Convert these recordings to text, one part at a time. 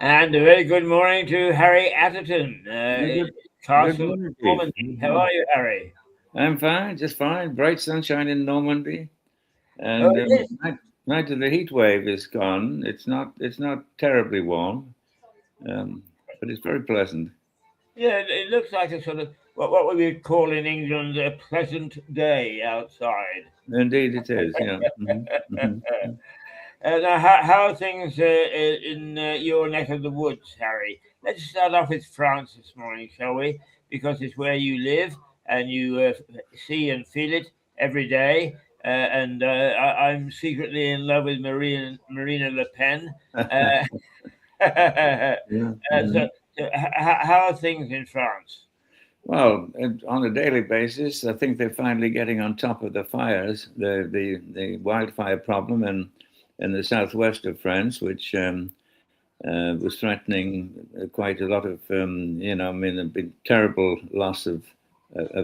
And a very good morning to Harry Atherton, in Good, good Castle morning, Steve. Normandy. How are you, Harry? I'm fine, just fine. Bright sunshine in Normandy, Oh, and yes. night of the heat wave is gone. It's not terribly warm, um, but it's very pleasant. Yeah, it looks like a sort of what we would call in England a pleasant day outside. Indeed, it is. Yeah. Now, how are things in your neck of the woods, Harry? Let's start off with France this morning, shall we? Because it's where you live and you see and feel it every day. And I'm secretly in love with Marina Le Pen. Uh, Yeah. so, how are things in France? Well, on a daily basis, I think they're finally getting on top of the fires, the wildfire problem in the southwest of France, which was threatening quite a lot of, I mean, there'd been terrible loss of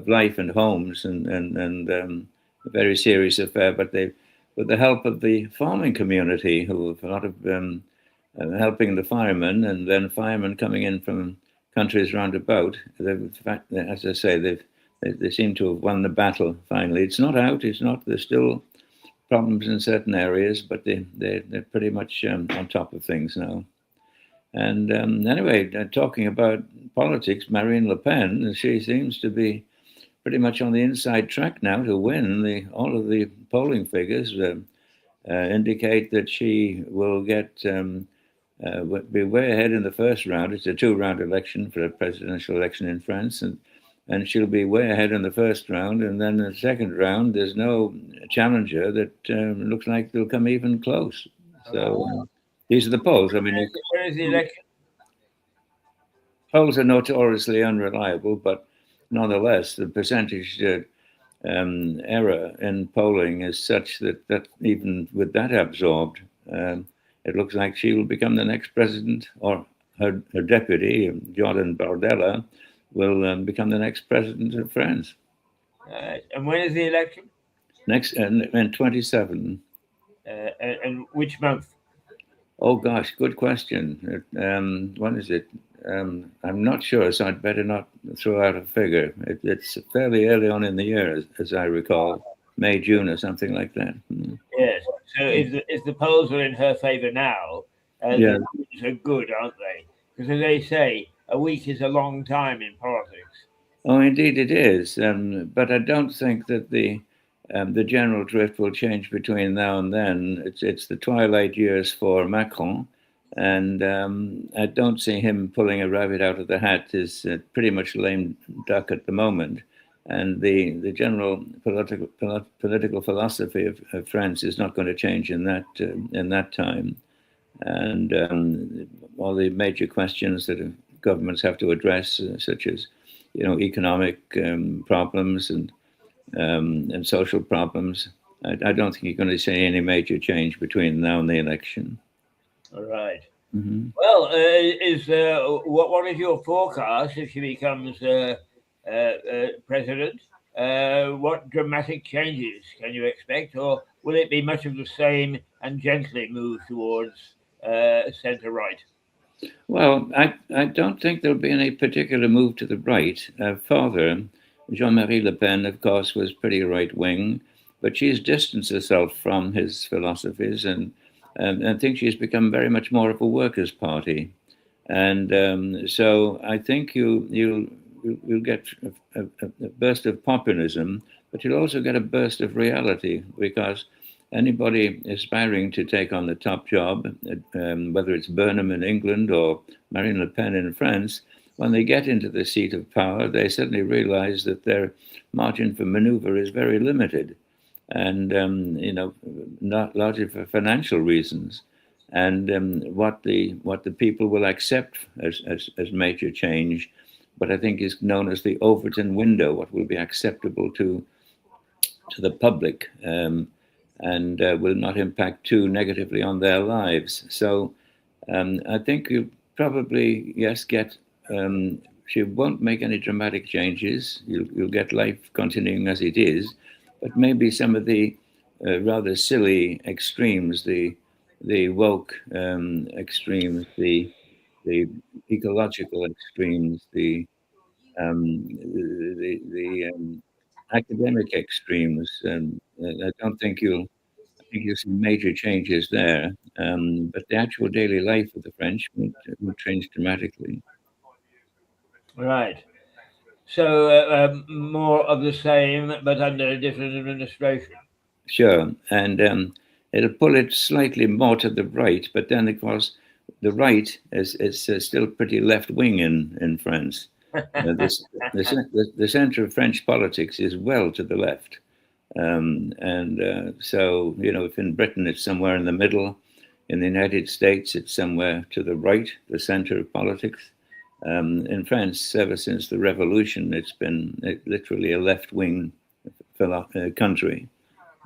life and homes and a very serious affair. But they, with the help of the farming community, who have a lot of helping the firemen, and then firemen coming in from countries round about, in fact, as I say, they seem to have won the battle finally. It's not out. It's not. There's still problems in certain areas, but they're pretty much on top of things now. And anyway, talking about politics, Marine Le Pen, she seems to be pretty much on the inside track now to win. All of the polling figures indicate that she will be way ahead in the first round. It's a two-round election for a presidential election in France, and she'll be way ahead in the first round. And then in the second round, there's no challenger that looks like they'll come even close. So these are the polls. I mean, Where is the election? polls are notoriously unreliable, but nonetheless, the percentage error in polling is such that even with that absorbed, it looks like she will become the next president, or her deputy, Jordan Bardella, will become the next president of France. And when is the election? Next in 27. And which month? Oh gosh, good question. When is it? I'm not sure, so I'd better not throw out a figure. It's fairly early on in the year, as I recall, May, June, or something like that. Yes. So if the polls are in her favour now, Yeah. the rules are good, aren't they? Because as they say, a week is a long time in politics. Oh, indeed it is. But I don't think that the general drift will change between now and then. It's the twilight years for Macron, and I don't see him pulling a rabbit out of the hat. Is pretty much lame duck at the moment, and the general political philosophy of France is not going to change in that time, and all the major questions that governments have to address, such as economic problems and social problems. I don't think you're going to see any major change between now and the election. All right. Hmm. Well, is what is your forecast if she becomes president? What dramatic changes can you expect, or will it be much of the same and gently move towards centre right? Well, I don't think there'll be any particular move to the right. Father, Jean-Marie Le Pen, of course, was pretty right wing, but she's distanced herself from his philosophies and I think she's become very much more of a workers' party. And so I think you'll get a burst of populism, but you'll also get a burst of reality because anybody aspiring to take on the top job, whether it's Burnham in England or Marine Le Pen in France, when they get into the seat of power, they suddenly realize that their margin for maneuver is very limited, and not largely for financial reasons. And what the people will accept as major change, what I think is known as the Overton window, what will be acceptable to the public, and will not impact too negatively on their lives. So I think you probably, yes, get. She won't make any dramatic changes. You'll get life continuing as it is, but maybe some of the rather silly extremes, the woke extremes, the ecological extremes, the academic extremes, and I don't think you'll. I think you'll see major changes there, but the actual daily life of the French would change dramatically. Right. So more of the same, but under a different administration. Sure, and it'll pull it slightly more to the right, but then of course the right is still pretty left wing in France. This the center of French politics is well to the left, and so if in Britain it's somewhere in the middle, in the United States it's somewhere to the right, the center of politics. In France, ever since the revolution, it's been literally a left wing country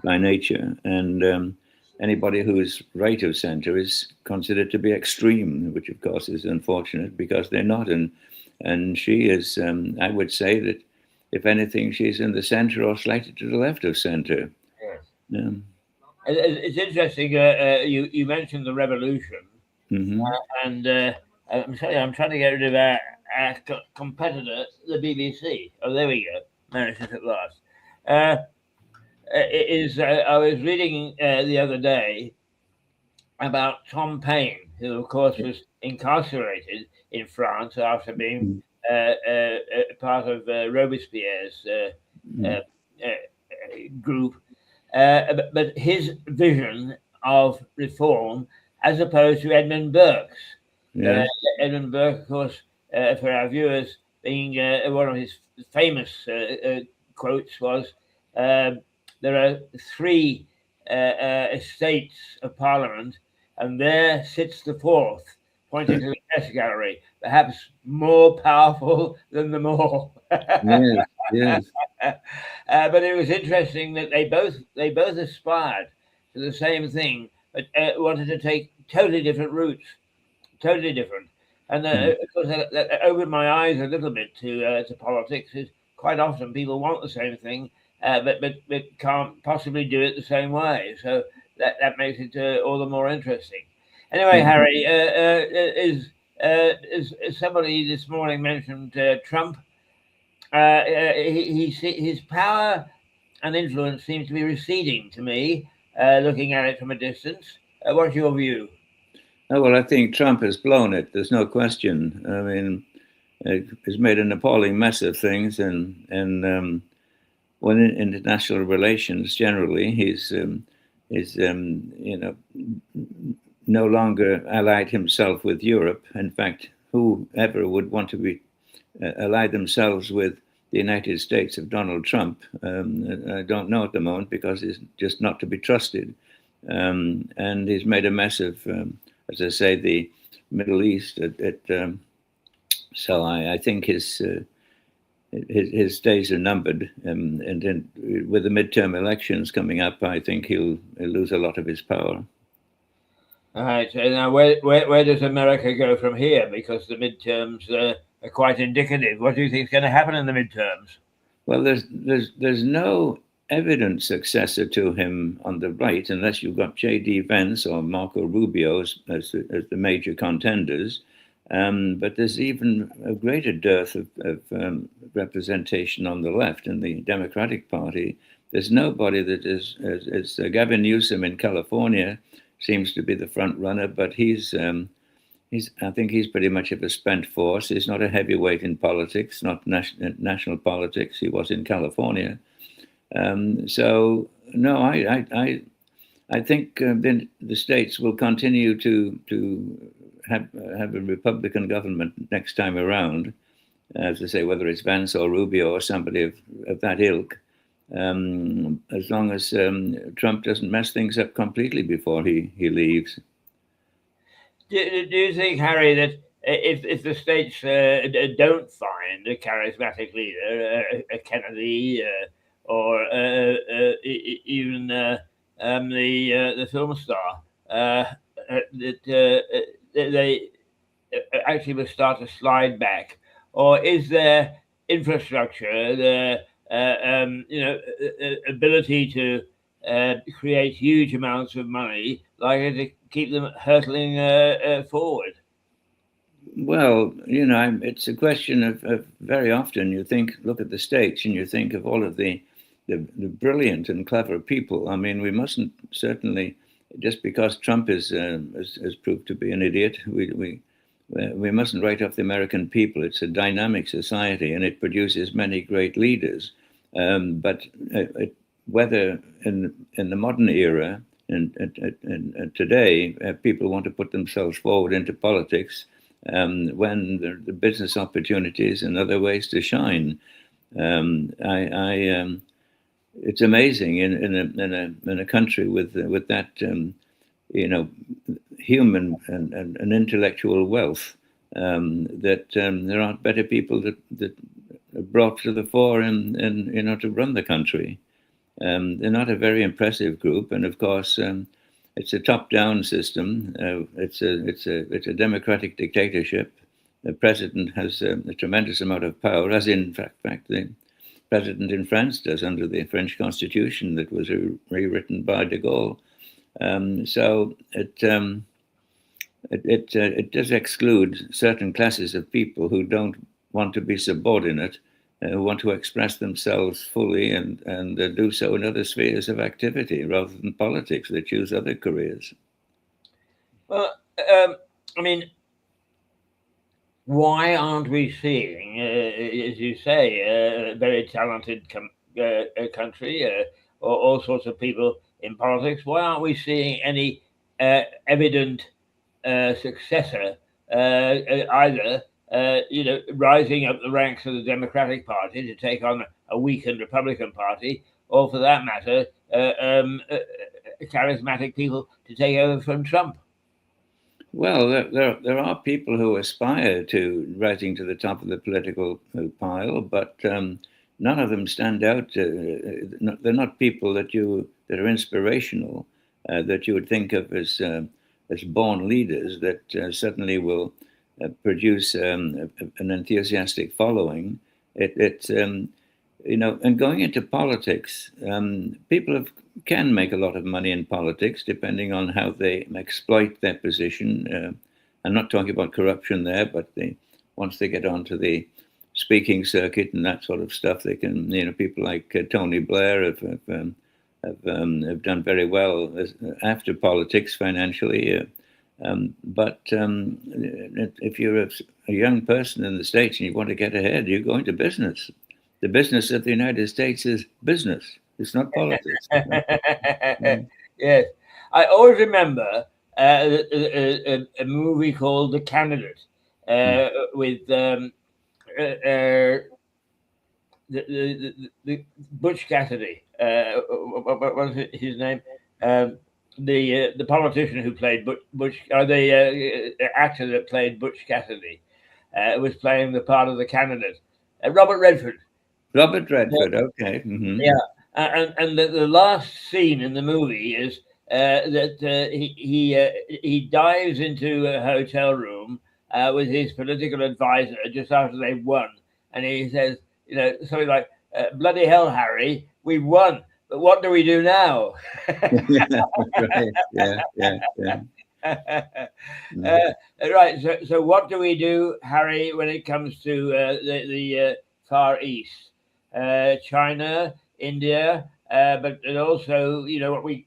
by nature, and anybody who is right of center is considered to be extreme, which of course is unfortunate because they're not. And she is, I would say that if anything, she's in the center or slightly to the left of center. Yes. Yeah. It's interesting. You mentioned the revolution, Mm-hmm. and I'm sorry, I'm trying to get rid of our competitor, the BBC. Oh, there we go. Managed it at last. I was reading the other day about Tom Paine, who, of course, was incarcerated in France after being part of Robespierre's group. But his vision of reform, as opposed to Edmund Burke's. Yes. Edmund Burke, of course, for our viewers, being one of his famous quotes was, there are three estates of Parliament, and there sits the fourth, pointing to the press gallery, perhaps more powerful than them all. Yes, yes. But it was interesting that they both aspired to the same thing, but wanted to take totally different routes, totally different. And of course, that opened my eyes a little bit to politics. Is quite often people want the same thing, but can't possibly do it the same way. So that makes it all the more interesting. Anyway, Harry, is somebody this morning mentioned Trump? His power and influence seems to be receding to me, looking at it from a distance. What's your view? Oh, well, I think Trump has blown it. There's no question. I mean, he's made an appalling mess of things, and when in international relations generally, he's no longer allied himself with Europe. In fact, whoever would want to be ally themselves with the United States of Donald Trump, I don't know at the moment because he's just not to be trusted, and he's made a mess of, as I say, the Middle East. So I think his days are numbered, and then with the midterm elections coming up, I think he'll lose a lot of his power. All right. So now, where does America go from here? Because the midterms are quite indicative. What do you think is going to happen in the midterms? Well, there's no evident successor to him on the right, unless you've got J.D. Vance or Marco Rubio as the major contenders. But there's even a greater dearth of representation on the left in the Democratic Party. There's nobody that is Gavin Newsom in California seems to be the front runner, but I think he's pretty much of a spent force. He's not a heavyweight in politics, not national politics. He was in California. So no, I think the states will continue to have a Republican government next time around, as I say, whether it's Vance or Rubio or somebody of that ilk, as long as Trump doesn't mess things up completely before he leaves. Do you think, Harry, that if the states don't find a charismatic leader, a Kennedy, or even the film star, that they actually will start to slide back, or is there infrastructure, the ability to create huge amounts of money, likely to keep them hurtling forward? Well, it's a question of very often you look at the States and you think of all of the brilliant and clever people. I mean, we mustn't certainly, just because Trump has proved to be an idiot, we mustn't write off the American people. It's a dynamic society and it produces many great leaders. But whether in the modern era and today people want to put themselves forward into politics when the business opportunities and other ways to shine. It's amazing in a country with that human and intellectual wealth that there aren't better people that are brought to the fore and to run the country. They're not a very impressive group, and of course, it's a top-down system. It's a democratic dictatorship. The president has a tremendous amount of power, as in fact the president in France does under the French Constitution that was rewritten by de Gaulle. So it does exclude certain classes of people who don't want to be subordinate, who want to express themselves fully and do so in other spheres of activity rather than politics. They choose other careers. Well, I mean, why aren't we seeing, as you say, a very talented country, or all sorts of people in politics? Why aren't we seeing any evident successor either? Rising up the ranks of the Democratic Party to take on a weakened Republican Party, or for that matter, charismatic people to take over from Trump? Well, there are people who aspire to rising to the top of the political pile, but none of them stand out. They're not people that are inspirational, that you would think of as born leaders that suddenly will produce an enthusiastic following. And going into politics, people can make a lot of money in politics depending on how they exploit their position. I'm not talking about corruption there, but once they get onto the speaking circuit and that sort of stuff, they can. People like Tony Blair have done very well after politics financially. But if you're a young person in the States and you want to get ahead, you go into business. The business of the United States is business. It's not politics. Yes. I always remember a movie called The Candidate with the Butch Cassidy. What was his name? The politician who played Butch, or the actor that played Butch Cassidy, was playing the part of the candidate. Robert Redford. Robert Redford, okay. Mm-hmm. Yeah, and the last scene in the movie is that he dives into a hotel room with his political advisor just after they've won, and he says, something like, "Bloody hell, Harry, we've won. But what do we do now?" Right. Yeah. Right. So what do we do, Harry, when it comes to the Far East? China, India, but also, what we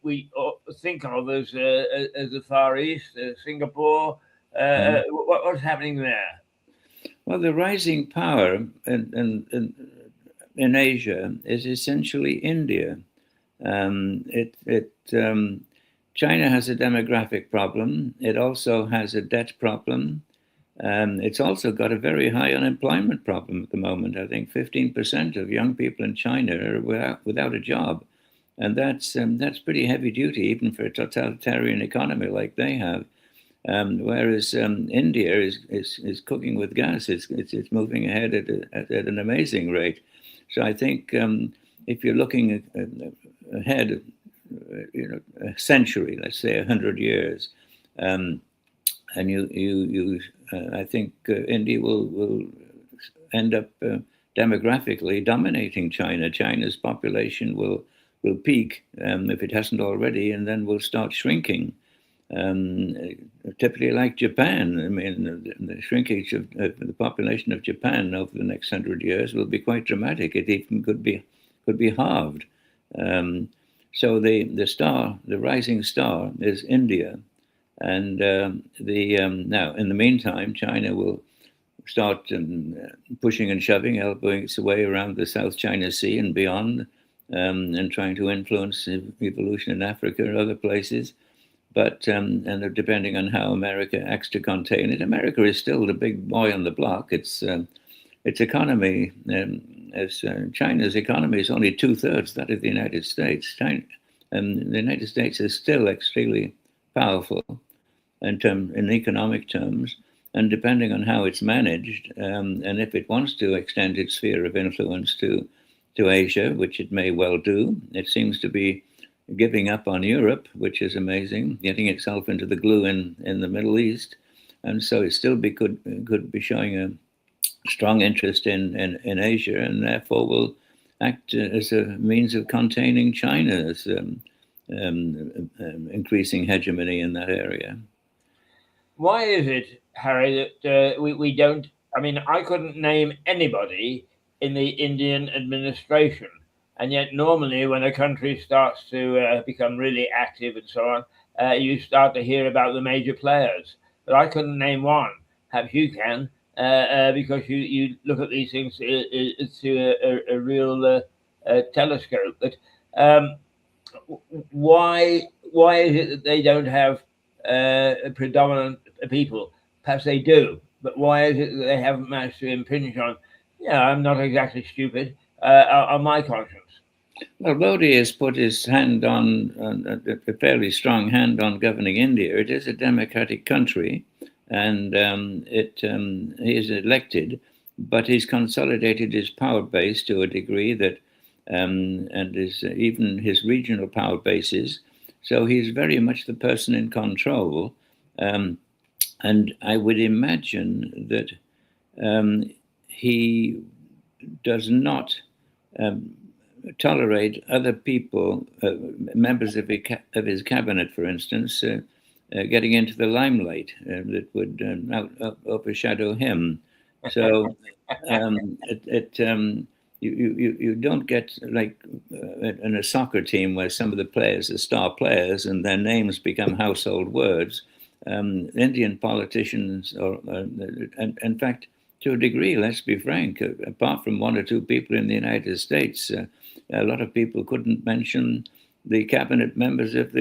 think of as the Far East, Singapore. What's happening there? Well, the rising power in Asia is essentially India. China has a demographic problem. It also has a debt problem. It's also got a very high unemployment problem at the moment. I think 15% of young people in China are without a job. And that's pretty heavy duty, even for a totalitarian economy like they have. Whereas India is cooking with gas. It's moving ahead at an amazing rate. So I think if you're looking ahead, a century, let's say 100 years, and I think India will end up demographically dominating China. China's population will peak if it hasn't already, and then will start shrinking. typically like Japan. I mean, the shrinkage of the population of Japan over the next 100 years will be quite dramatic. It even could be halved. So the rising star is India, and now in the meantime, China will start pushing and shoving, elbowing its way around the South China Sea and beyond, and trying to influence evolution in Africa or other places. But and depending on how America acts to contain it, America is still the big boy on the block. Its economy, as China's economy, is only 2/3 that of the United States. The United States is still extremely powerful in economic terms, and depending on how it's managed, and if it wants to extend its sphere of influence to Asia, which it may well do, it seems to be giving up on Europe, which is amazing, getting itself into the glue in the Middle East, and so it still could be showing a strong interest in Asia, and therefore will act as a means of containing China's increasing hegemony in that area. Why is it, Harry, that we don't? I mean, I couldn't name anybody in the Indian administration, and yet normally when a country starts to become really active and so on, you start to hear about the major players. But I couldn't name one. Perhaps you can, because you look at these things through a real telescope. But why is it that they don't have predominant people? Perhaps they do, but why is it that they haven't managed to impinge on? Yeah, I'm not exactly stupid. On my conscience. Well, Modi has put his hand on a fairly strong hand on governing India. It is a democratic country, and he is elected, but he's consolidated his power base to a degree that, and even his regional power bases. So he's very much the person in control, and I would imagine that he does not tolerate other people, members of his cabinet, for instance, getting into the limelight that would overshadow him. So you don't get like in a soccer team where some of the players are star players and their names become household words. Indian politicians, and in fact, to a degree, let's be frank, apart from one or two people in the United States, a lot of people couldn't mention the cabinet members of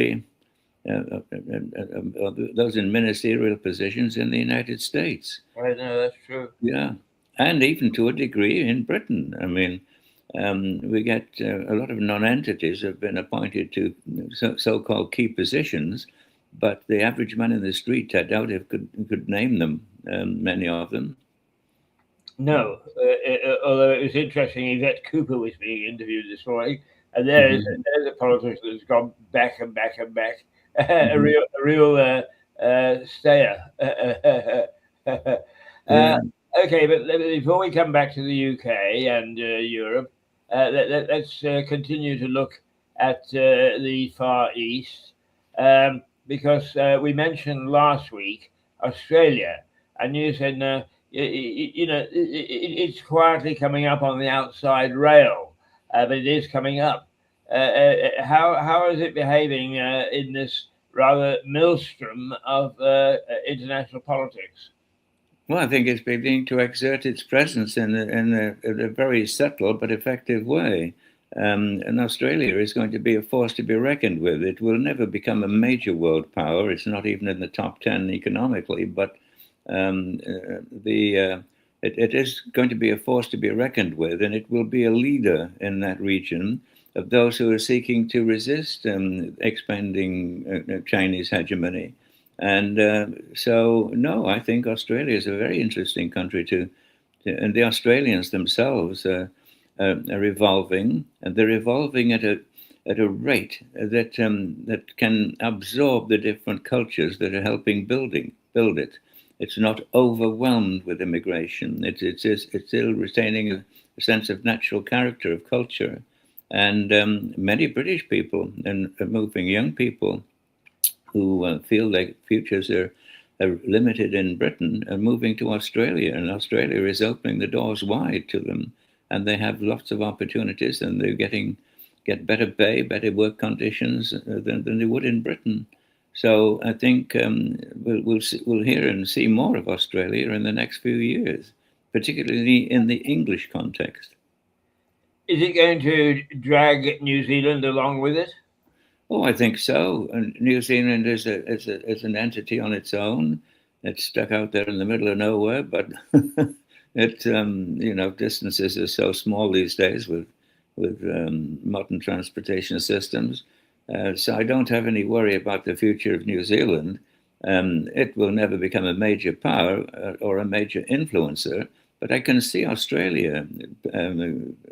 those in ministerial positions in the United States. I know that's true. Yeah, and even to a degree in Britain. I mean, we get a lot of non-entities have been appointed to so-called key positions, but the average man in the street, I doubt if could name them, many of them. No, although it was interesting, Yvette Cooper was being interviewed this morning, and there's a politician that's gone back and back and back, a real stayer. Okay, but before we come back to the UK and Europe, let's continue to look at the Far East, because we mentioned last week Australia, and you said it's quietly coming up on the outside rail, but it is coming up. How is it behaving in this rather maelstrom of international politics? Well, I think it's beginning to exert its presence in a very subtle but effective way. And Australia is going to be a force to be reckoned with. It will never become a major world power. It's not even in the top 10 economically, but it is going to be a force to be reckoned with, and it will be a leader in that region of those who are seeking to resist expanding Chinese hegemony. And so, no, I think Australia is a very interesting country and the Australians themselves are evolving, and they're evolving at a rate that can absorb the different cultures that are helping build it. It's not overwhelmed with immigration. It's still retaining a sense of natural character of culture, and many British people and moving young people who feel their futures are limited in Britain are moving to Australia, and Australia is opening the doors wide to them, and they have lots of opportunities, and they're get better pay, better work conditions than they would in Britain. So I think we'll hear and see more of Australia in the next few years, particularly in the English context. Is it going to drag New Zealand along with it? Oh, I think so. And New Zealand is an entity on its own. It's stuck out there in the middle of nowhere, but distances are so small these days with modern transportation systems. So I don't have any worry about the future of New Zealand. It will never become a major power or a major influencer, but I can see Australia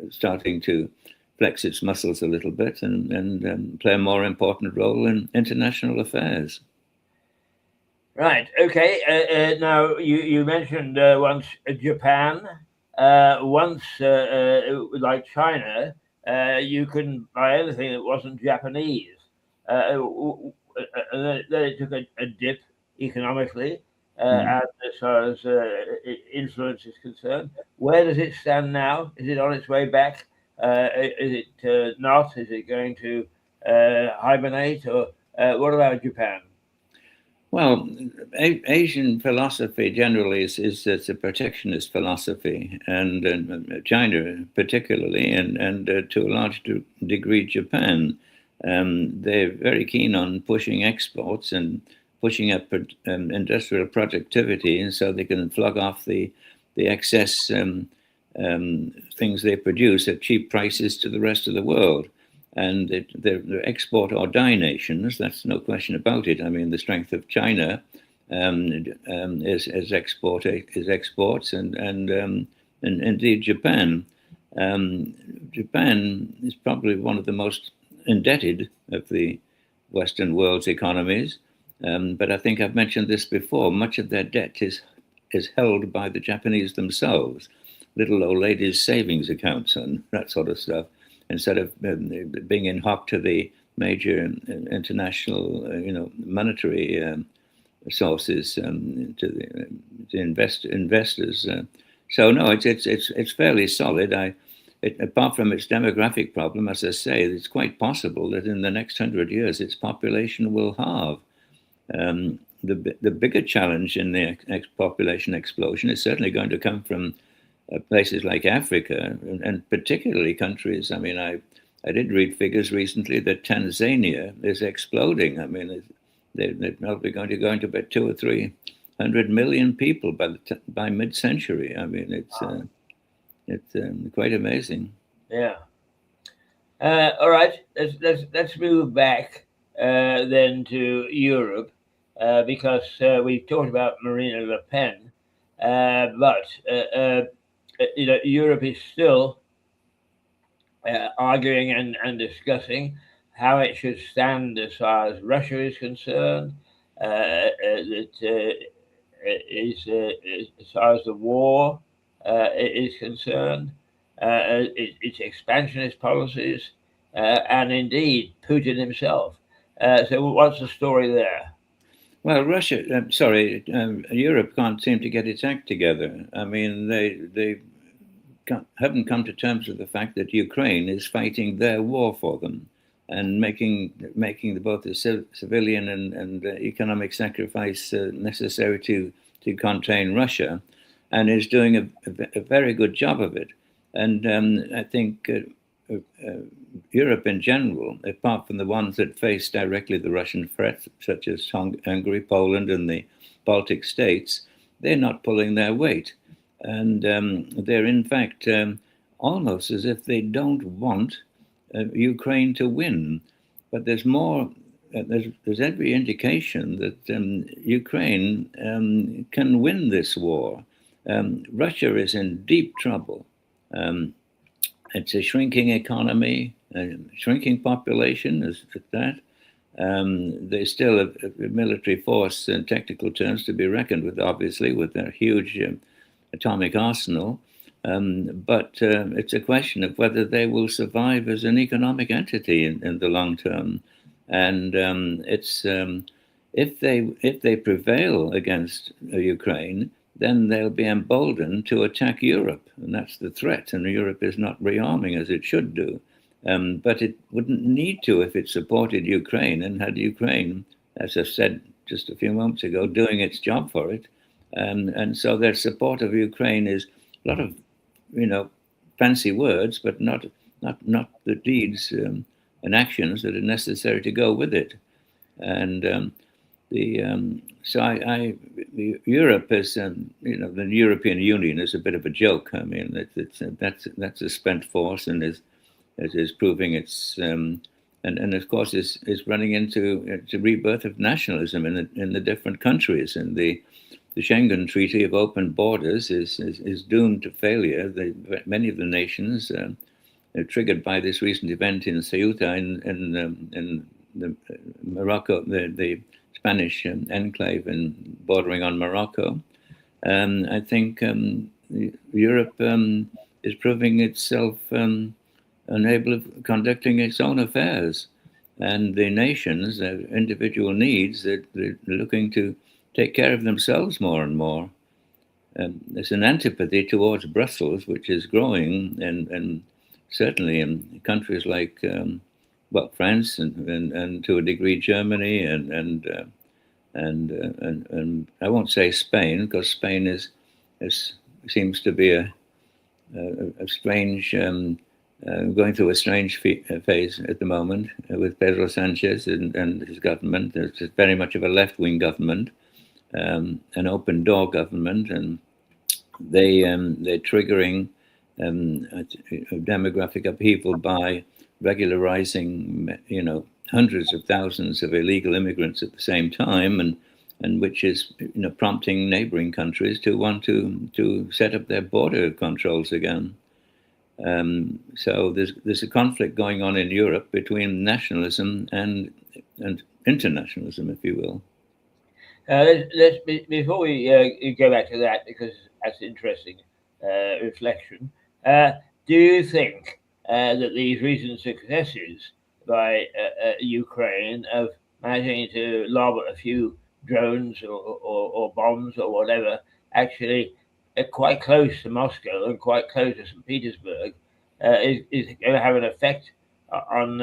starting to flex its muscles a little bit and play a more important role in international affairs. Right. Okay. Now you mentioned once Japan. Once, like China, you couldn't buy anything that wasn't Japanese. And then it took a dip economically, and as far as influence is concerned. Where does it stand now? Is it on its way back? Is it not? Is it going to hibernate? Or what about Japan? Well, Asian philosophy generally is a protectionist philosophy, and China particularly, and to a large degree Japan. They're very keen on pushing exports and pushing up industrial productivity, and so they can flog off the excess things they produce at cheap prices to the rest of the world. And they're export or die nations. That's no question about it. I mean, the strength of China is exports, and indeed Japan. Japan is probably one of the most indebted of the Western world's economies. But I think I've mentioned this before. Much of their debt is held by the Japanese themselves, little old ladies' savings accounts and that sort of stuff, instead of being in hock to the major international, monetary sources to investors. So no, it's fairly solid. Apart from its demographic problem, as I say, it's quite possible that in the next 100 years its population will halve. The bigger challenge in the population explosion is certainly going to come from places like Africa, and particularly countries. I mean, I did read figures recently that Tanzania is exploding. I mean, they're probably going to go into about 200 or 300 million people by mid-century. I mean, it's quite amazing. Yeah. All right. Let's move back then to Europe because we've talked about Marine Le Pen, but Europe is still arguing and discussing how it should stand as far as Russia is concerned. As far as the war is concerned, its expansionist policies, and indeed Putin himself. So, what's the story there? Well, Europe can't seem to get its act together. I mean, they haven't come to terms with the fact that Ukraine is fighting their war for them and making both the civilian and economic sacrifice necessary to contain Russia, and is doing a very good job of it. And I think Europe in general, apart from the ones that face directly the Russian threat, such as Hungary, Poland, and the Baltic states, they're not pulling their weight. And they're in fact almost as if they don't want Ukraine to win. But there's more. There's every indication that Ukraine can win this war. Russia is in deep trouble. It's a shrinking economy, a shrinking population at that. There's still a military force in technical terms to be reckoned with, obviously, with their huge atomic arsenal. But it's a question of whether they will survive as an economic entity in the long term. And it's if they prevail against Ukraine, then they'll be emboldened to attack Europe, and that's the threat. And Europe is not rearming as it should do, but it wouldn't need to if it supported Ukraine and had Ukraine, as I said just a few moments ago, doing its job for it. And so their support of Ukraine is a lot of, fancy words, but not the deeds and actions that are necessary to go with it. And Europe is, the European Union is a bit of a joke. I mean, that's a spent force and is proving its and of course is running into rebirth of nationalism in the different countries. And the Schengen Treaty of open borders is doomed to failure. Many of the nations triggered by this recent event in Ceuta in the Morocco, the Spanish enclave and bordering on Morocco. I think Europe is proving itself unable of conducting its own affairs, and the nations, their individual needs, they're looking to take care of themselves more and more. There's an antipathy towards Brussels, which is growing, and certainly in countries like France and to a degree Germany and I won't say Spain, because Spain seems to be a strange going through a strange phase at the moment with Pedro Sanchez and his government. It's very much of a left-wing government, an open door government, and they're triggering a demographic upheaval by regularizing, hundreds of thousands of illegal immigrants at the same time, and which is, prompting neighboring countries to want to set up their border controls again. So there's a conflict going on in Europe between nationalism and internationalism, if you will. Before we go back to that, because that's interesting reflection. Do you think that these recent successes by Ukraine of managing to lob a few drones or bombs or whatever, actually quite close to Moscow and quite close to St. Petersburg, is going to have an effect on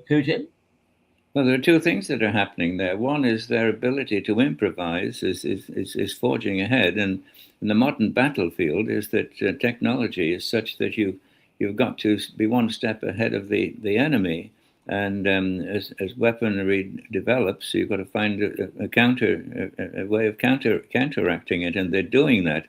Putin? Well, there are two things that are happening there. One is their ability to improvise is forging ahead, and the modern battlefield is that technology is such that you've got to be one step ahead of the enemy, and as weaponry develops, you've got to find a way of counteracting it, and they're doing that.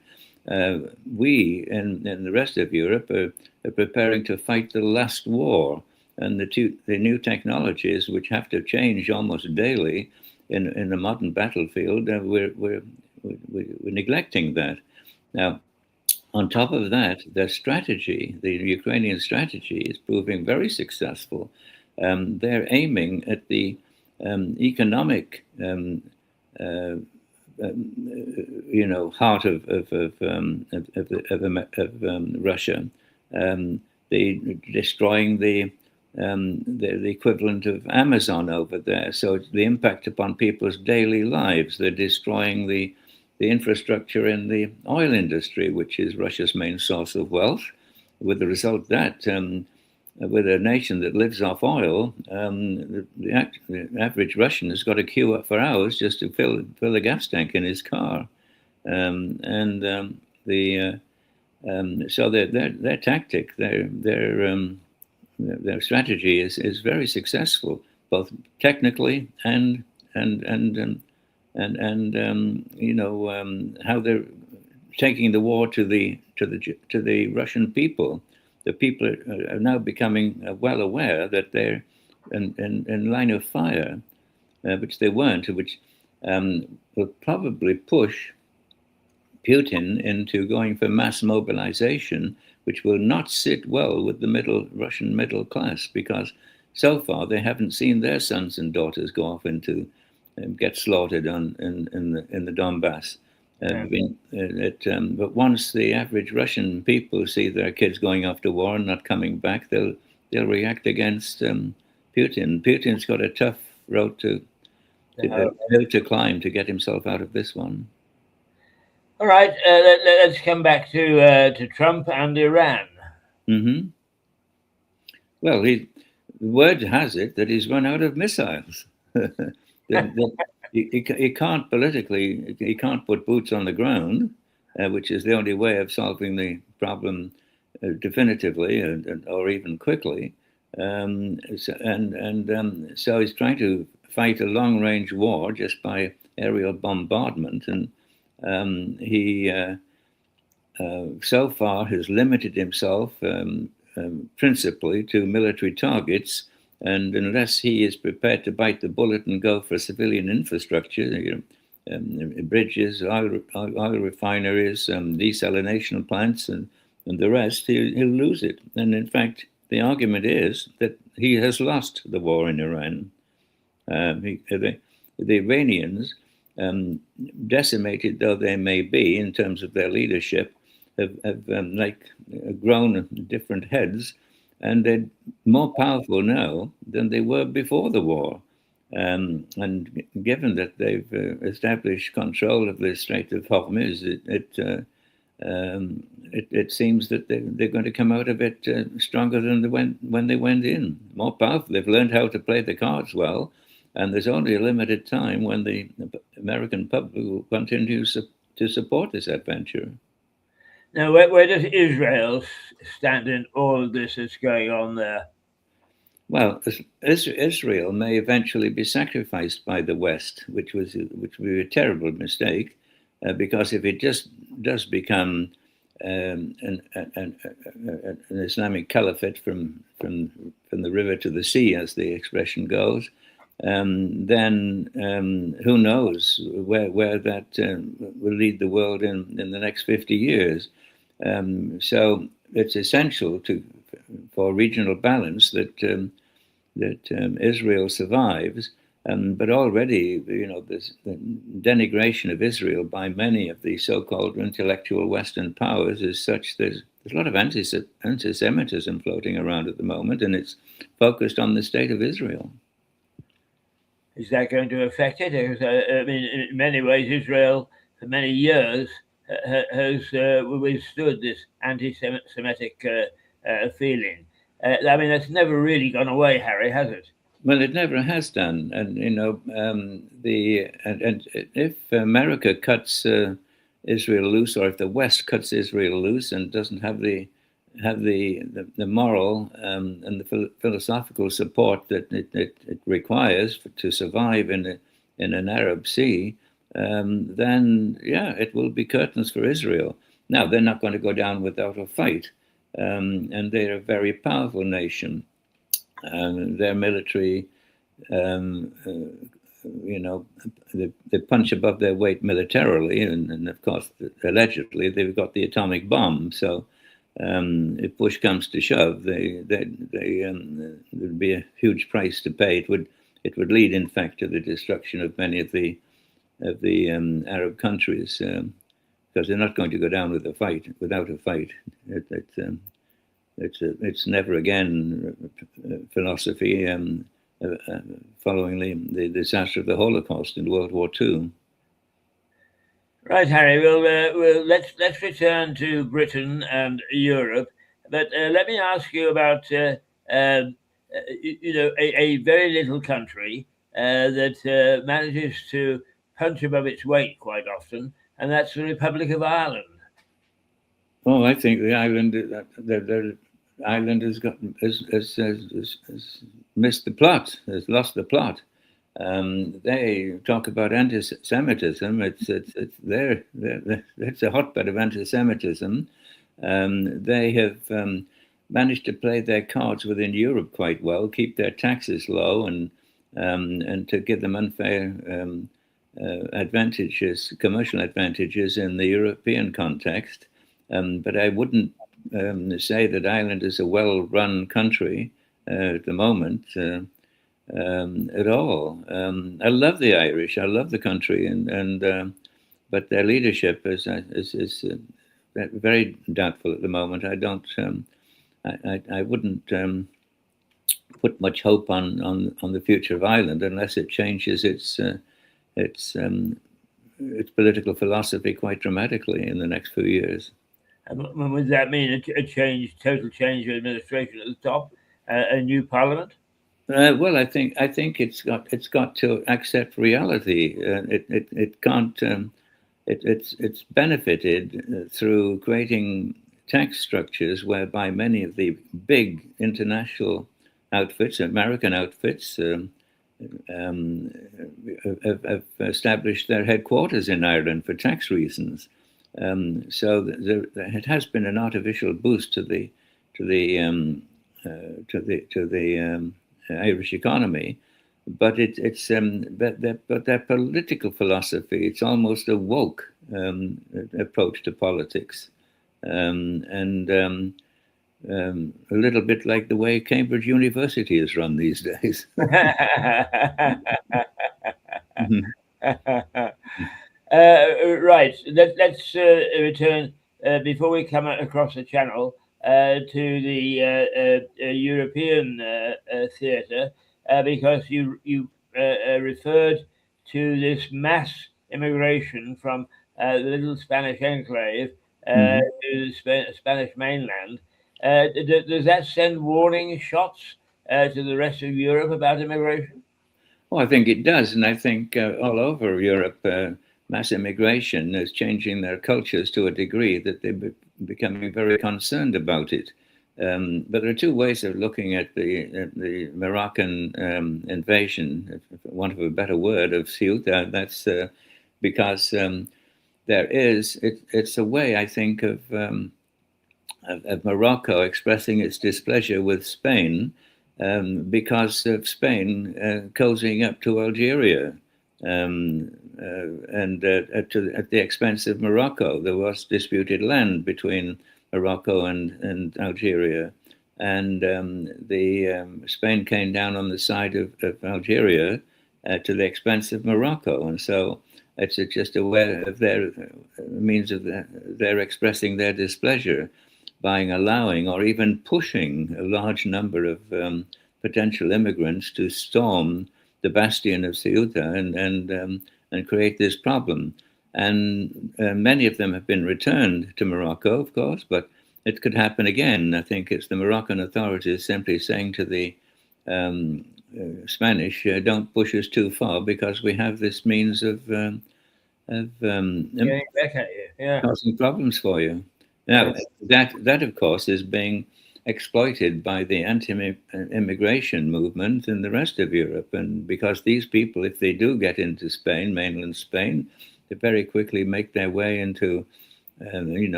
We and the rest of Europe are preparing to fight the last war, and the new technologies, which have to change almost daily in the modern battlefield, we're neglecting that. Now, on top of that, their strategy, the Ukrainian strategy, is proving very successful. They're aiming at the economic heart of Russia. They destroying the equivalent of Amazon over there. So the impact upon people's daily lives. They're destroying the infrastructure in the oil industry, which is Russia's main source of wealth. With the result that with a nation that lives off oil, the average Russian has got to queue up for hours just to fill a gas tank in his car, so their tactic, their strategy is very successful, both technically and how they're taking the war to the Russian people. The people are now becoming well aware that they're in line of fire, which they weren't, which will probably push Putin into going for mass mobilization, which will not sit well with the Russian middle class, because so far they haven't seen their sons and daughters go off into get slaughtered in the Donbass. But once the average Russian people see their kids going off to war and not coming back, they'll react against Putin. Putin's got a tough road to a hill to climb to get himself out of this one. All right, let's come back to Trump and Iran. Mm-hmm. Well, the word has it that he's run out of missiles. He can't politically, he can't put boots on the ground, which is the only way of solving the problem definitively or even quickly. So he's trying to fight a long-range war just by aerial bombardment, and he so far has limited himself principally to military targets. And unless he is prepared to bite the bullet and go for civilian infrastructure, bridges, oil refineries, desalination plants, and the rest, he'll lose it. And in fact, the argument is that he has lost the war in Iran. The Iranians, decimated though they may be in terms of their leadership, have grown different heads, and they're more powerful now than they were before the war. And given that they've established control of the Strait of Hormuz, it seems that they're going to come out of it stronger than when they went in, more powerful. They've learned how to play the cards well, and there's only a limited time when the American public will continue to support this adventure. Now, where does Israel stand in all of this that's going on there? Well, Israel may eventually be sacrificed by the West, which would be a terrible mistake, because if it just does become an Islamic caliphate from the river to the sea, as the expression goes, then who knows where that will lead the world in the next 50 years. So it's essential for regional balance that Israel survives. But already, there's the denigration of Israel by many of the so-called intellectual Western powers is such there's a lot of anti-Semitism floating around at the moment, and it's focused on the state of Israel. Is that going to affect it? Because, I mean, in many ways, Israel, for many years, has withstood this anti-Semitic feeling. I mean, that's never really gone away, Harry, has it? Well, it never has done, and if America cuts Israel loose, or if the West cuts Israel loose and doesn't have the moral and the philosophical support that it requires to survive in an Arab sea, then it will be curtains for Israel. Now, they're not going to go down without a fight, and they're a very powerful nation. Their military, they punch above their weight militarily, and of course, allegedly, they've got the atomic bomb. So, if push comes to shove, there'd be a huge price to pay. It would lead, in fact, to the destruction of many of the Arab countries, because they're not going to go down without a fight. It's never again philosophy following the disaster of the Holocaust in World War II. Right, Harry. Well, let's return to Britain and Europe, but let me ask you about a very little country that manages to punch above its weight quite often, and that's the Republic of Ireland. Oh, I think the island has missed the plot, has lost the plot. They talk about anti-Semitism. It's a hotbed of anti-Semitism. They have managed to play their cards within Europe quite well, keep their taxes low, and to give them unfair advantages, commercial advantages in the European context. But I wouldn't say that Ireland is a well-run country at the moment. At all. I love the Irish. I love the country, but their leadership is very doubtful at the moment. I don't. I wouldn't put much hope on the future of Ireland unless it changes its its political philosophy quite dramatically in the next few years. And what would that mean? A change, total change of administration at the top, a new parliament? Well, I think it's got to accept reality. It can't. It's benefited through creating tax structures whereby many of the big international outfits, American outfits, um, have established their headquarters in Ireland for tax reasons. So it has been an artificial boost to the Irish economy, but their political philosophy, it's almost a woke approach to politics, and a little bit like the way Cambridge University is run these days. Mhm. Right. Let's return before we come across the channel to the European theatre, because you referred to this mass immigration from the little Spanish enclave Mhm. to the Spanish mainland. Does that send warning shots to the rest of Europe about immigration? Well, I think it does, and I think all over Europe, mass immigration is changing their cultures to a degree that they're becoming very concerned about it. But there are two ways of looking at the Moroccan invasion, if I want of a better word, of Ceuta. That's because it's a way, I think, of Morocco expressing its displeasure with Spain because of Spain cozying up to Algeria, and at the expense of Morocco. There was disputed land between Morocco and Algeria, and Spain came down on the side of Algeria to the expense of Morocco, and so it's just a way of their means of their expressing their displeasure by allowing or even pushing a large number of potential immigrants to storm the bastion of Ceuta and create this problem. And many of them have been returned to Morocco, of course, but it could happen again. I think it's the Moroccan authorities simply saying to the Spanish, don't push us too far because we have this means of Getting back at you, yeah. causing problems for you. Now, that of course is being exploited by the anti-immigration movement in the rest of Europe, and because these people, if they do get into Spain, mainland Spain, they very quickly make their way into,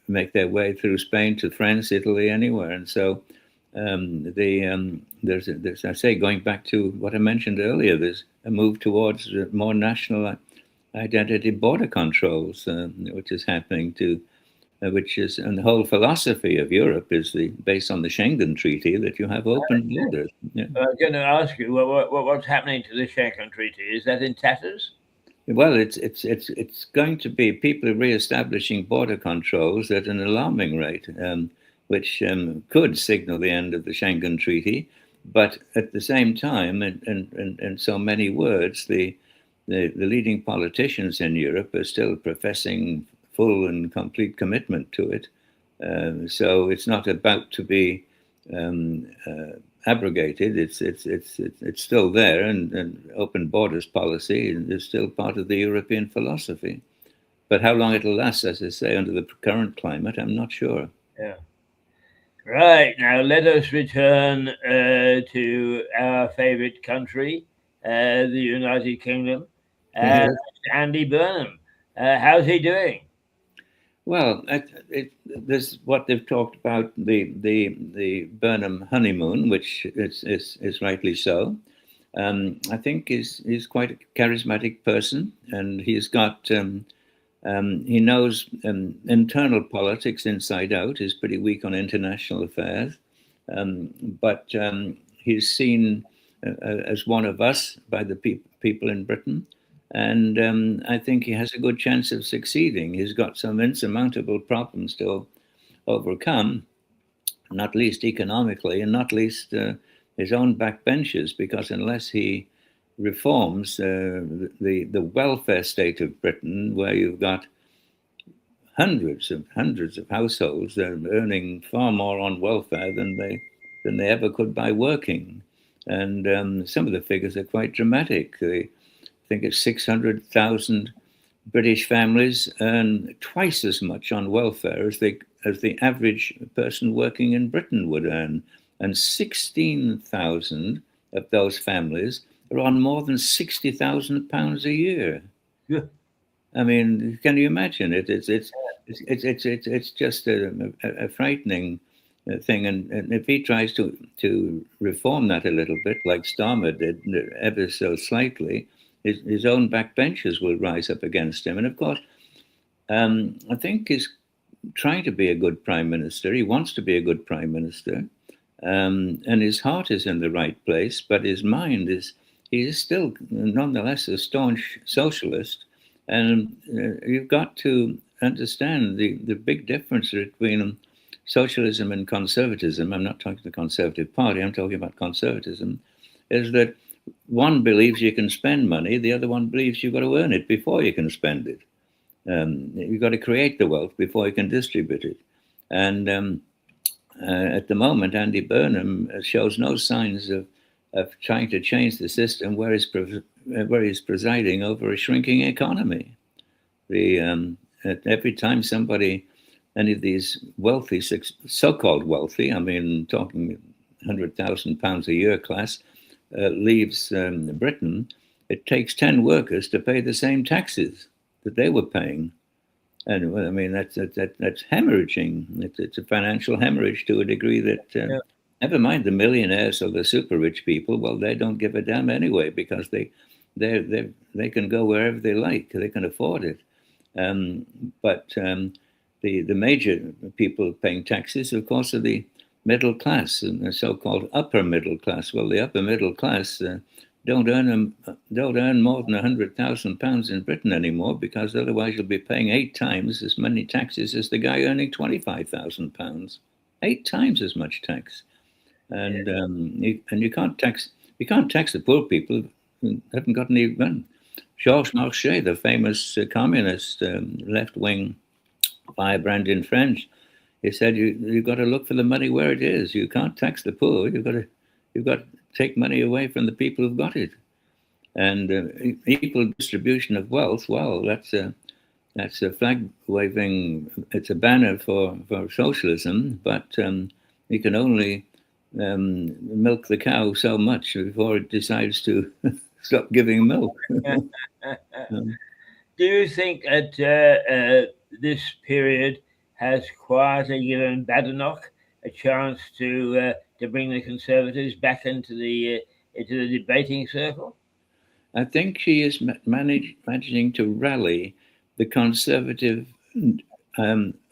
make their way through Spain to France, Italy, anywhere, and so there's, I say, going back to what I mentioned earlier, there's a move towards more national identity border controls, which is happening and the whole philosophy of Europe is based on the Schengen Treaty that you have open borders. Yeah. I was going to ask you, what's happening to the Schengen Treaty? Is that in tatters? Well, it's going to be people reestablishing border controls at an alarming rate, which could signal the end of the Schengen Treaty. But at the same time, in so many words, the leading politicians in Europe are still professing full and complete commitment to it. So it's not about to be abrogated. It's still there, and open borders policy is still part of the European philosophy. But how long it'll last, as I say, under the current climate, I'm not sure. Yeah. Right, now let us return to our favorite country, the United Kingdom. Yes. Andy Burnham. How's he doing? Well, there's what they've talked about, the Burnham honeymoon, which is rightly so. I think he's quite a charismatic person, and he's got he knows internal politics inside out. He's pretty weak on international affairs, but he's seen as one of us by the people in Britain. And I think he has a good chance of succeeding. He's got some insurmountable problems to overcome, not least economically, and not least his own backbenchers, because unless he reforms the welfare state of Britain, where you've got hundreds of households earning far more on welfare than they ever could by working, and some of the figures are quite dramatic. I think it's 600,000 British families earn twice as much on welfare as the average person working in Britain would earn, and 16,000 of those families are on more than £60,000 a year. Yeah. I mean, can you imagine it? It's just a frightening thing. And if he tries to reform that a little bit, like Starmer did, ever so slightly, his own backbenchers will rise up against him. And of course, I think he's trying to be a good prime minister. He wants to be a good prime minister, and his heart is in the right place, but his mind is. He is still, nonetheless, a staunch socialist. And you've got to understand the big difference between socialism and conservatism. I'm not talking the Conservative Party, I'm talking about conservatism, is that one believes you can spend money, the other one believes you've got to earn it before you can spend it. You've got to create the wealth before you can distribute it. And at the moment, Andy Burnham shows no signs of trying to change the system where he's presiding over a shrinking economy. Every time any of these wealthy, so-called wealthy, I mean, talking £100,000 a year class, leaves Britain, it takes 10 workers to pay the same taxes that they were paying. And I mean, that's hemorrhaging. It's a financial hemorrhage to a degree that, never mind the millionaires or the super rich people, well, they don't give a damn anyway, because they can go wherever they like. They can afford it. But the major people paying taxes, of course, are the middle class and the so-called upper middle class. Well, the upper middle class don't earn more than £100,000 in Britain anymore, because otherwise you'll be paying 8 times as many taxes as the guy earning £25,000. 8 times as much tax, and you can't tax the poor people who haven't got any money. Georges Marchais, the famous communist left-wing firebrand in France, he said you've got to look for the money where it is. You can't tax the poor. You've got to take money away from the people who've got it. And equal distribution of wealth, well, that's a flag waving. It's a banner for socialism, but you can only milk the cow so much before it decides to stop giving milk. Do you think that this period has quietly given Badenoch a chance to bring the Conservatives back into the debating circle? I think she is managing to rally the Conservative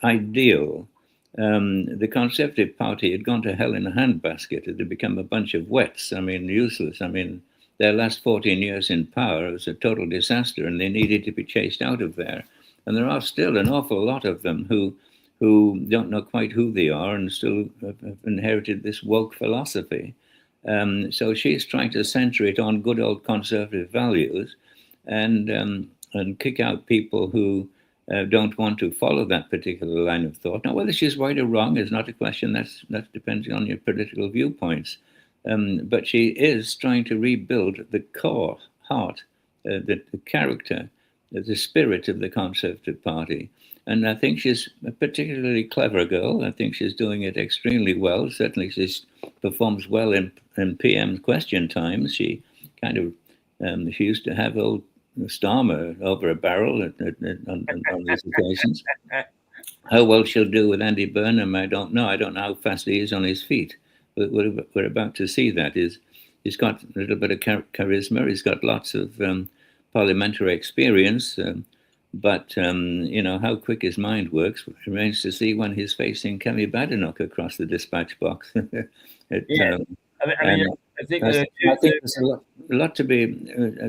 ideal. The Conservative Party had gone to hell in a handbasket. It had become a bunch of wets. I mean, useless. I mean, their last 14 years in power was a total disaster, and they needed to be chased out of there. And there are still an awful lot of them who don't know quite who they are and still have inherited this woke philosophy. So she's trying to center it on good old conservative values and kick out people who don't want to follow that particular line of thought. Now, whether she's right or wrong is not a question. That's depending on your political viewpoints. But she is trying to rebuild the core, heart, the character, the spirit of the Conservative Party. And I think she's a particularly clever girl. I think she's doing it extremely well. Certainly she performs well in PM question times. She kind of, she used to have old Starmer over a barrel on these occasions. How well she'll do with Andy Burnham, I don't know. I don't know how fast he is on his feet. But we're about to see that. He's got a little bit of charisma. He's got lots of parliamentary experience. But how quick his mind works remains to see when he's facing Kemi Badenoch across the dispatch box. I think there's a lot to be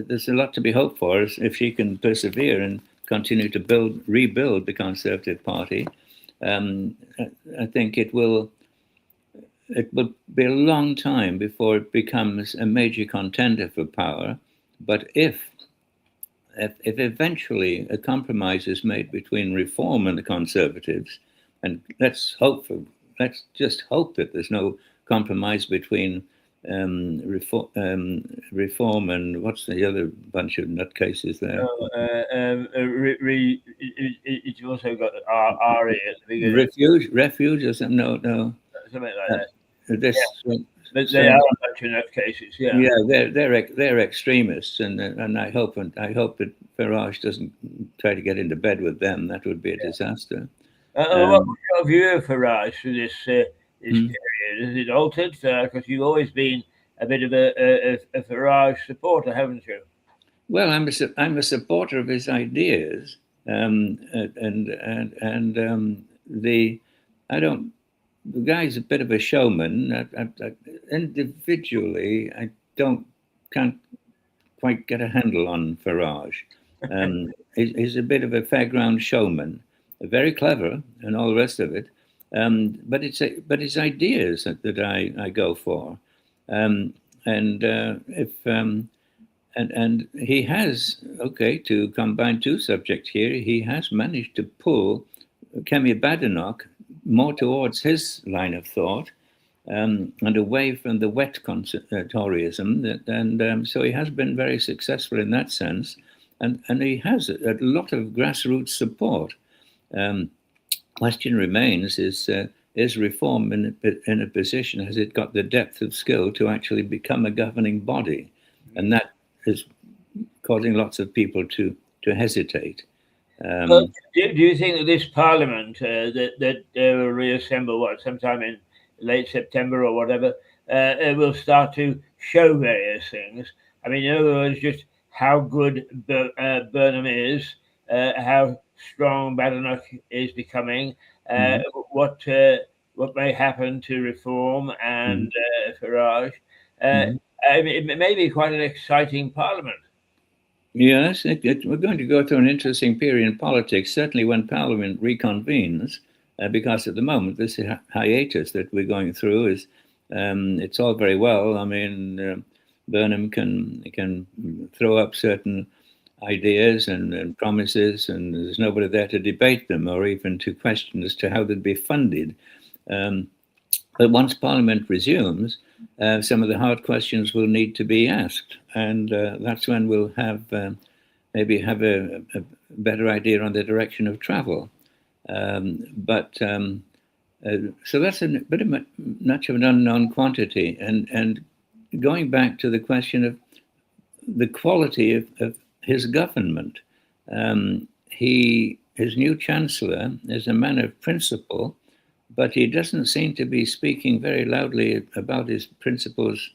there's a lot to be hoped for if she can persevere and continue to rebuild the Conservative Party. I think it will be a long time before it becomes a major contender for power. But if eventually a compromise is made between Reform and the Conservatives, and let's just hope that there's no compromise between Reform and what's the other bunch of nutcases there? It's also got RE at the beginning. Refuge or something? No. Something like that. This. Yeah. But they are a bunch of nutcases, yeah. Yeah, they're extremists, and I hope that Farage doesn't try to get into bed with them. That would be a disaster. What was your view of Farage for this period? Has it altered? Because you've always been a bit of a Farage supporter, haven't you? Well, I'm a supporter of his ideas, the guy's a bit of a showman. Individually, I can't quite get a handle on Farage. He's a bit of a fairground showman, very clever, and all the rest of it. But it's ideas that I go for, and he has, to combine two subjects here. He has managed to pull Kemi Badenoch more towards his line of thought, and away from the wet tourism. And so he has been very successful in that sense. And he has a lot of grassroots support. Question remains is Reform in a position, has it got the depth of skill to actually become a governing body? And that is causing lots of people to hesitate. Do you think that this Parliament that will reassemble sometime in late September or whatever will start to show various things? I mean, in other words, just how good Burnham is, how strong Badenoch is becoming, what may happen to Reform and Farage. I mean, it may be quite an exciting Parliament. Yes, we're going to go through an interesting period in politics, certainly when Parliament reconvenes, because at the moment, this hiatus that we're going through is, it's all very well. I mean, Burnham can throw up certain ideas and promises, and there's nobody there to debate them or even to question as to how they'd be funded. But once Parliament resumes, some of the hard questions will need to be asked, and that's when we'll maybe have a better idea on the direction of travel. So that's a bit of much of an unknown quantity. And going back to the question of the quality of his government, his new chancellor is a man of principle, but he doesn't seem to be speaking very loudly about his principles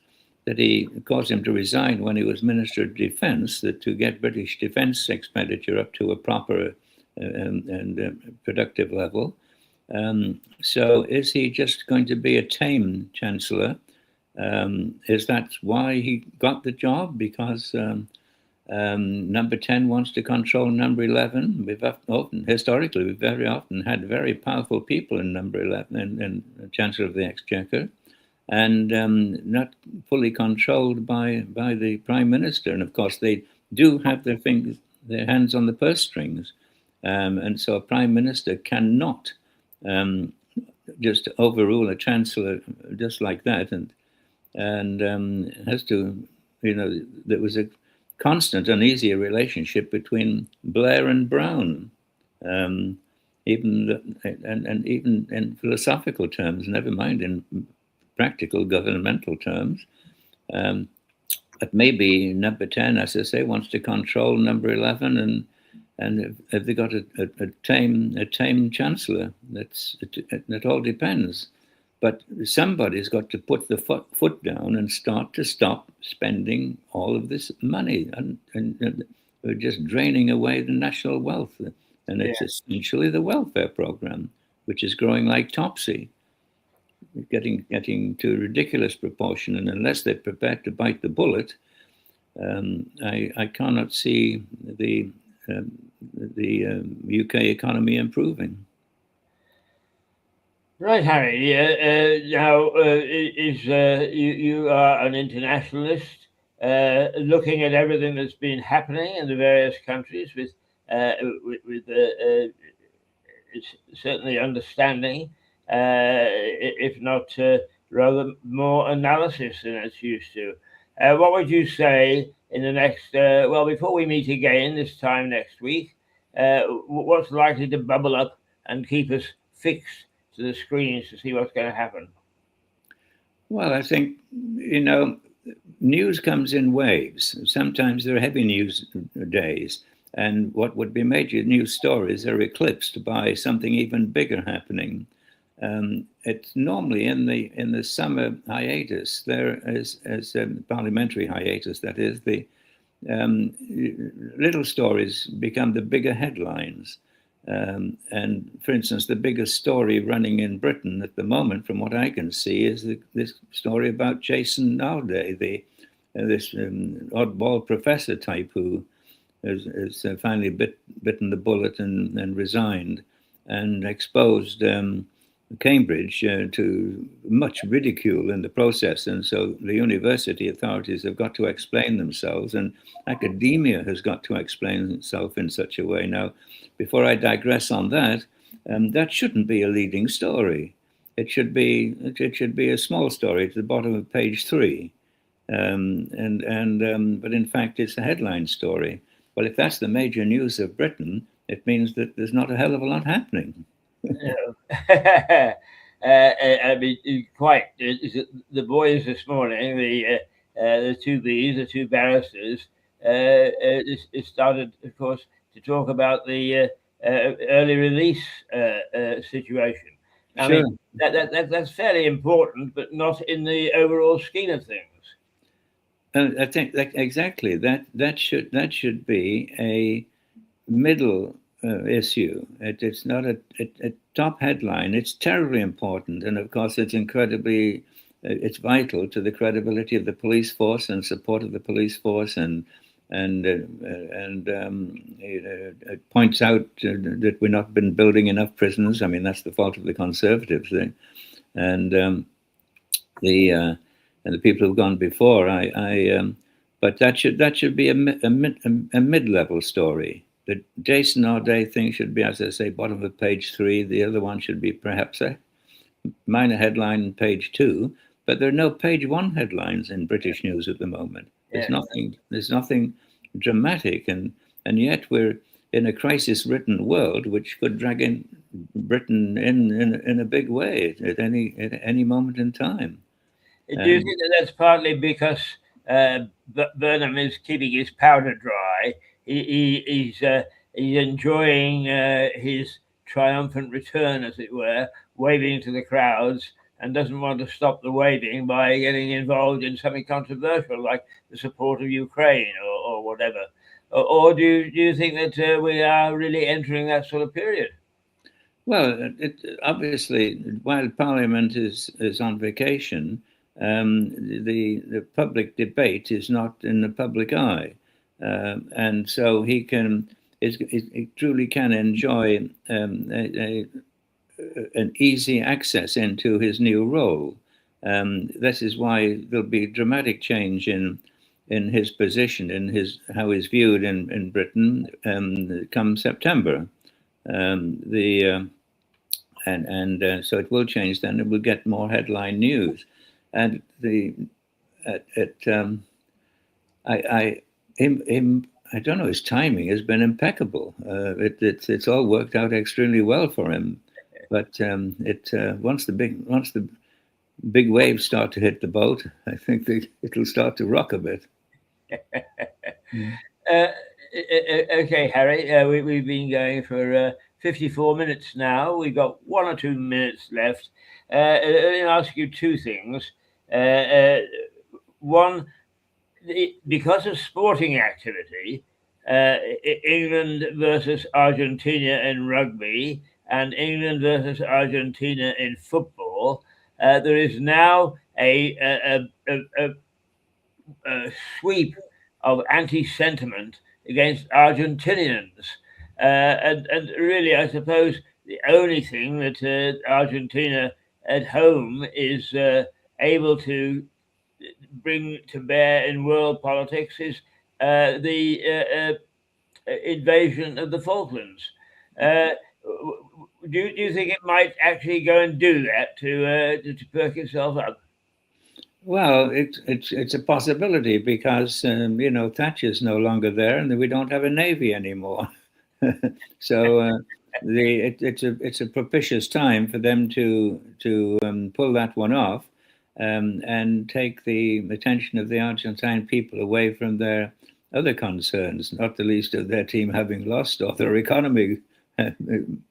that he caused him to resign when he was Minister of Defence, that to get British defence expenditure up to a proper and productive level. So is he just going to be a tame chancellor? Is that why he got the job? Because number 10 wants to control number 11. We've very often had very powerful people in number 11 and Chancellor of the Exchequer, and not fully controlled by the Prime Minister. And of course, they do have their hands on the purse strings. And so a Prime Minister cannot just overrule a Chancellor just like that. And has to, there was a constant uneasy relationship between Blair and Brown, even in philosophical terms, never mind in practical governmental terms. But maybe number 10, as I say, wants to control number 11, and have they got a tame chancellor? It all depends. But somebody's got to put the foot down and start to stop spending all of this money, and we're just draining away the national wealth, and it's essentially the welfare program, which is growing like topsy, getting to a ridiculous proportion. And unless they're prepared to bite the bullet, I cannot see the UK economy improving. Right, Harry. Now, you are an internationalist. looking at everything that's been happening in the various countries with certainly understanding, if not rather more analysis than it's used to. What would you say in the next, well, before we meet again this time next week, what's likely to bubble up and keep us fixed to the screens to see what's going to happen? Well, I think, news comes in waves. Sometimes there are heavy news days, and what would be major news stories are eclipsed by something even bigger happening. It's normally in the summer hiatus. There is as a parliamentary hiatus. That is, the little stories become the bigger headlines. And for instance, the biggest story running in Britain at the moment, from what I can see, is this story about Jason Alday, this oddball professor type who has finally bitten the bullet and resigned and exposed Cambridge to much ridicule in the process. And so the university authorities have got to explain themselves, and academia has got to explain itself in such a way. Now, before I digress on that, that shouldn't be a leading story. It should be a small story at the bottom of page 3. But in fact, it's a headline story. Well, if that's the major news of Britain, it means that there's not a hell of a lot happening. I mean, quite. The boys this morning, the two Bs, the two barristers, started, of course, to talk about the early release situation. I Sure. mean, that's fairly important, but not in the overall scheme of things. I think exactly that should be a middle issue. It's not a top headline. It's terribly important, and of course, it's vital to the credibility of the police force and support of the police force, and it points out that we've not been building enough prisons. I mean, that's the fault of the Conservatives, and the people who've gone before. But that should be a mid-level story. The Jason Alday thing should be, as I say, bottom of page 3. The other one should be perhaps a minor headline on page 2. But there are no page 1 headlines in British news at the moment. There's nothing dramatic, and yet we're in a crisis-ridden world, which could drag in Britain in a big way at any moment in time. Do you think that's partly because Burnham is keeping his powder dry? He's enjoying his triumphant return, as it were, waving to the crowds, and doesn't want to stop the waving by getting involved in something controversial like the support of Ukraine or whatever. Or do you think that we are really entering that sort of period? Well, obviously, while Parliament is on vacation, the public debate is not in the public eye. And so he truly can enjoy an easy access into his new role. This is why there'll be dramatic change in his position, in how he's viewed in Britain come September. So it will change. Then it will get more headline news, and I don't know. His timing has been impeccable. It's all worked out extremely well for him. But once the big waves start to hit the boat, I think it'll start to rock a bit. Okay, Harry. We've been going for 54 minutes now. We've got 1 or 2 minutes left. Let me ask you two things. One, because of sporting activity, England versus Argentina in rugby and England versus Argentina in football, there is now a sweep of anti-sentiment against Argentinians. And really, I suppose the only thing that Argentina at home is able to bring to bear in world politics is the invasion of the Falklands. Do you think it might actually go and do that to perk itself up? Well, it's a possibility because Thatcher's no longer there, and we don't have a navy anymore. So it's a propitious time for them to pull that one off, and take the attention of the Argentine people away from their other concerns, not the least of their team having lost or their economy.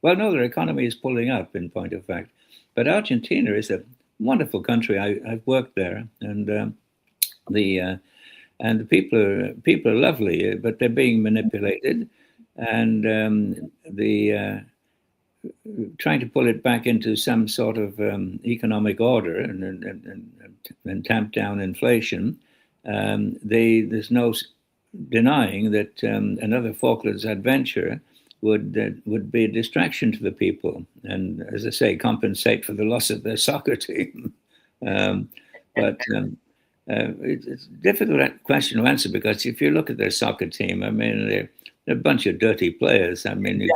Well, no, their economy is pulling up, in point of fact. But Argentina is a wonderful country. I've worked there, and the people are lovely, but they're being manipulated, and the trying to pull it back into some sort of economic order and tamp down inflation. There's no denying that another Falklands adventure would be a distraction to the people, and, as I say, compensate for the loss of their soccer team. But it's a difficult question to answer, because if you look at their soccer team, I mean, they're a bunch of dirty players. I mean,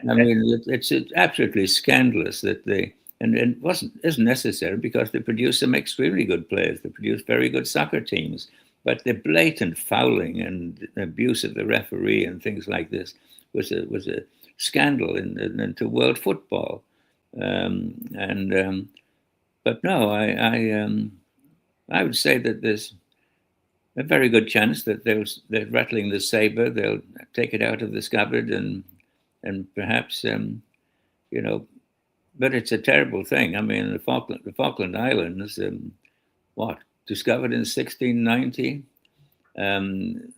it's absolutely scandalous that they, and it isn't necessary, because they produce some extremely good players. They produce very good soccer teams, but the blatant fouling and abuse of the referee and things like this was a scandal into world football. But no, I would say that there's a very good chance that they're rattling the saber. They'll take it out of the scabbard and perhaps but it's a terrible thing. I mean, the Falkland Islands, discovered in 1690,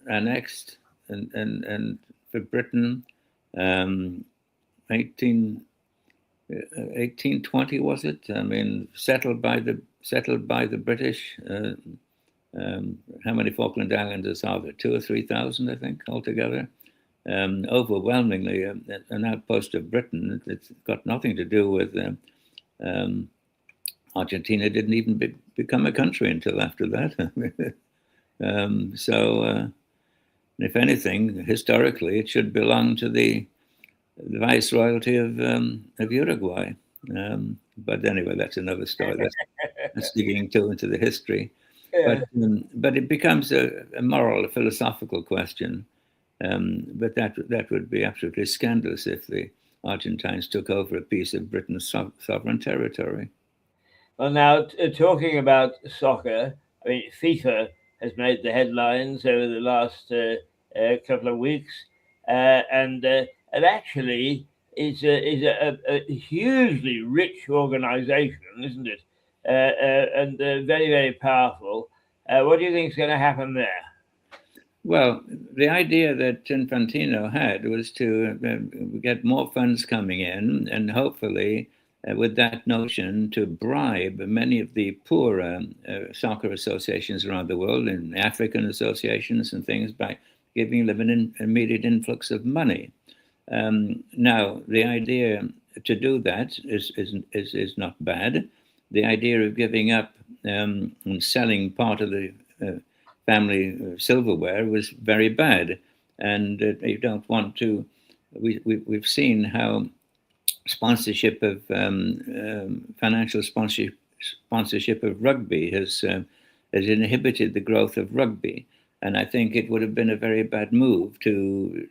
annexed and for Britain, 1820, was it? I mean, settled by the British. How many Falkland Islanders are there? 2,000 or 3,000, I think, altogether. Overwhelmingly an outpost of Britain. It's got nothing to do with Argentina. Didn't even become a country until after that. So, if anything, historically, it should belong to the Viceroyalty of Uruguay. But anyway, that's another story. That's digging too into the history. Yeah. But it becomes a moral, a philosophical question. But that would be absolutely scandalous if the Argentines took over a piece of Britain's sovereign territory. Well, now, talking about soccer, I mean, FIFA has made the headlines over the last couple of weeks, and actually is a hugely rich organization, isn't it? And very, very powerful. What do you think is going to happen there? Well, the idea that Infantino had was to get more funds coming in, and hopefully, with that notion, to bribe many of the poorer soccer associations around the world, and African associations and things, by giving them an immediate influx of money. Now, the idea to do that is not bad. The idea of giving up and selling part of the family silverware was very bad, and you don't want to. We've seen how sponsorship of financial sponsorship of rugby has inhibited the growth of rugby, and I think it would have been a very bad move to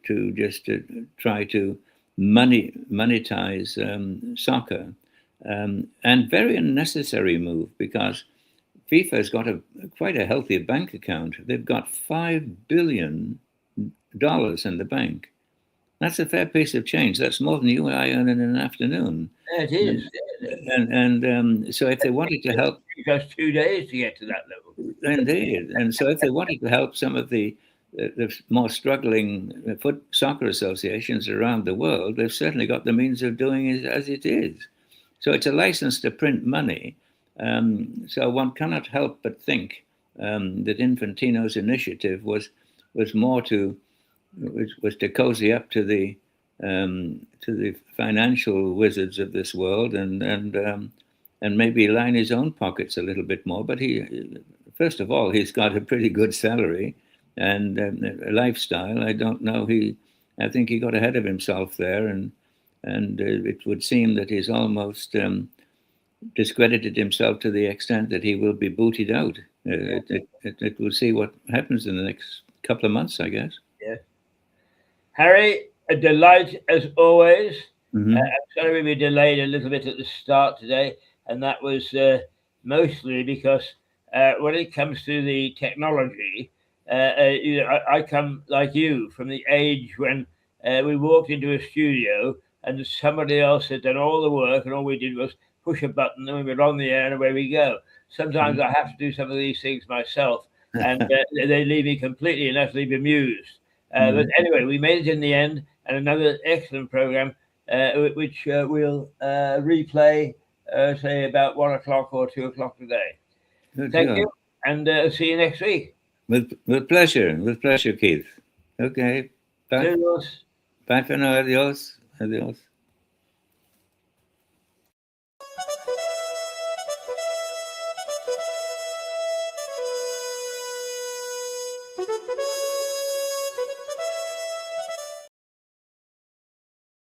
try to monetize soccer, and very unnecessary move, because FIFA's got quite a healthy bank account. They've got $5 billion in the bank. That's a fair piece of change. That's more than you and I earn in an afternoon. It is. And so if they wanted to help... It takes us 2 days to get to that level. Indeed. And so if they wanted to help some of the more struggling soccer associations around the world, they've certainly got the means of doing it as it is. So it's a license to print money. So one cannot help but think that Infantino's initiative was more to cozy up to the financial wizards of this world, and maybe line his own pockets a little bit more. But first of all, he's got a pretty good salary and a lifestyle. I don't know. I think he got ahead of himself there, and it would seem that he's almost discredited himself to the extent that he will be booted out. We'll see what happens in the next couple of months, I guess. Yeah. Harry, a delight as always. Mm-hmm. I'm sorry we delayed a little bit at the start today, and that was mostly because when it comes to the technology, I come like you from the age when we walked into a studio and somebody else had done all the work, and all we did was push a button, and we were on the air, and away we go. Sometimes I have to do some of these things myself, and they leave me completely and utterly bemused. But anyway, we made it in the end, and another excellent program, which we'll replay, say about 1 o'clock or 2 o'clock today. Thank you, and see you next week. With pleasure, Keith. Okay, bye. Adios. Bye for now. Adios. Adios.